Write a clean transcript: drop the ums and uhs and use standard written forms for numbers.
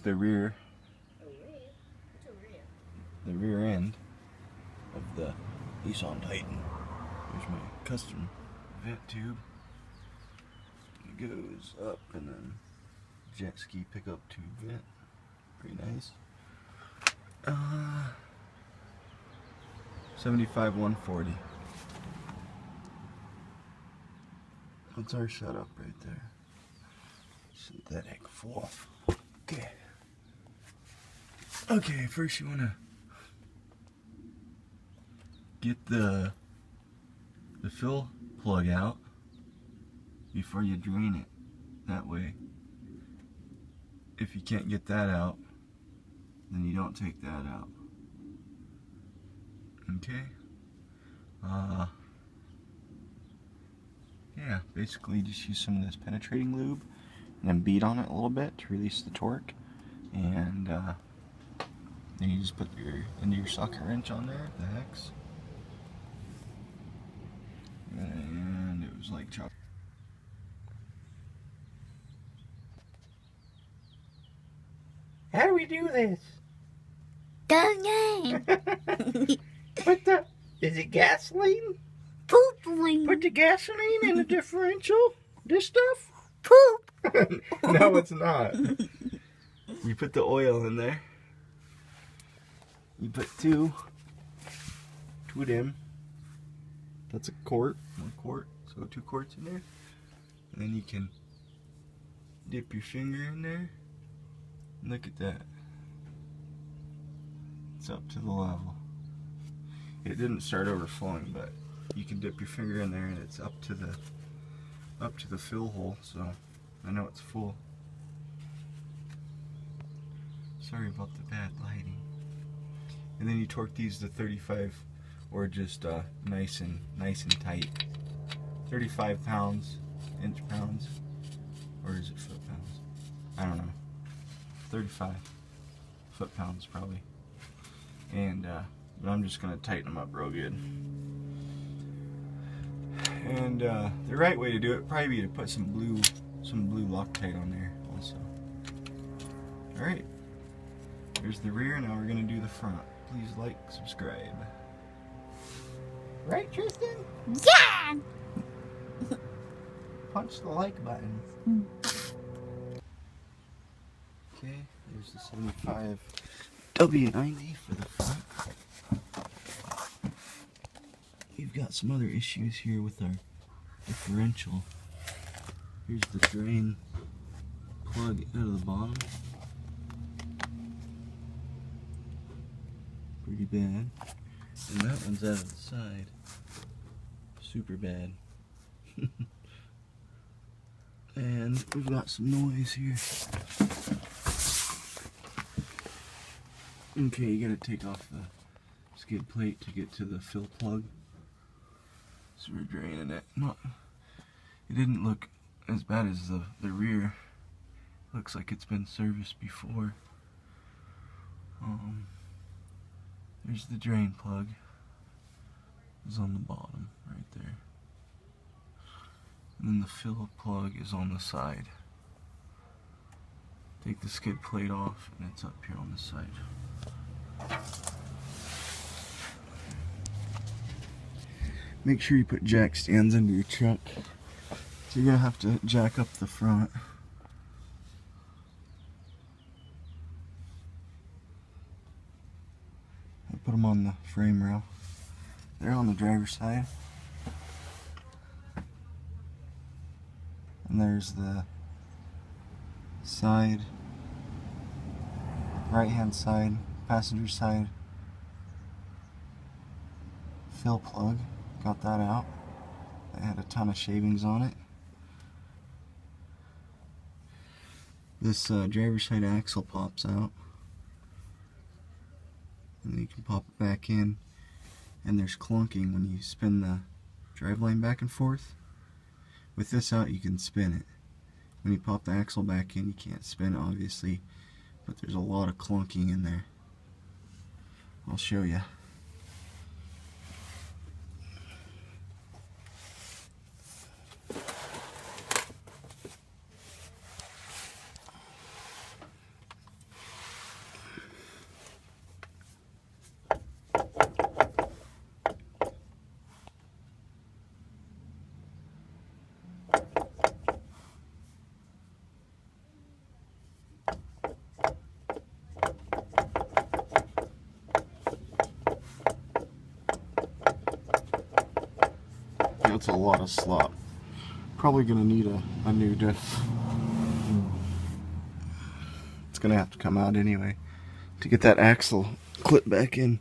The rear end of the Nissan Titan. Here's my custom vent tube. It goes up and then jet ski pickup tube vent. Pretty nice. 75-140. That's our setup right there. Synthetic full. Okay. Okay, first you wanna get the fill plug out before you drain it. That way, if you can't get that out, then you don't take that out. Okay? Yeah, basically just use some of this penetrating lube and then beat on it a little bit to release the torque. And then you just put your socket wrench on there, the hex. And it was like chop. How do we do this? Don't know. What the? Is it gasoline? Poopling. Put the gasoline in the differential? This stuff? Poop. No, it's not. You put the oil in there. You put two of them. That's a quart, 1 quart. So 2 quarts in there. And then you can dip your finger in there. Look at that. It's up to the level. It didn't start overflowing, but you can dip your finger in there and it's up to the fill hole, so I know it's full. Sorry about the bad lighting. And then you torque these to 35 or just nice and tight. 35 pounds, inch-pounds, or is it foot-pounds? I don't know. 35 foot-pounds probably. And but I'm just gonna tighten them up real good. And the right way to do it would probably be to put some blue Loctite on there also. All right. Here's the rear. Now we're gonna do the front. Please like, subscribe. Right, Tristan? Yeah. Punch the like button. Okay, there's the 75 W90 for the front. We've got some other issues here with our differential. Here's the drain plug out of the bottom. Pretty bad. And that one's out of the side. Super bad. And we've got some noise here. Okay, you gotta take off the skid plate to get to the fill plug. So we're draining it. It didn't look as bad as the rear. Looks like it's been serviced before. There's the drain plug. It's on the bottom right there. And then the fill plug is on the side. Take the skid plate off and it's up here on the side. Make sure you put jack stands under your truck. So you're gonna have to jack up the front. I put them on the frame rail. They're on the driver's side. And there's the side, right hand side, passenger side fill plug. Got that out. It had a ton of shavings on it. This driver's side axle pops out. And then you can pop it back in. And there's clunking when you spin the driveline back and forth. With this out, you can spin it. When you pop the axle back in, you can't spin it, obviously, but there's a lot of clunking in there. I'll show you. a lot of slop. Probably gonna need a new diff. It's gonna have to come out anyway to get that axle clip back in.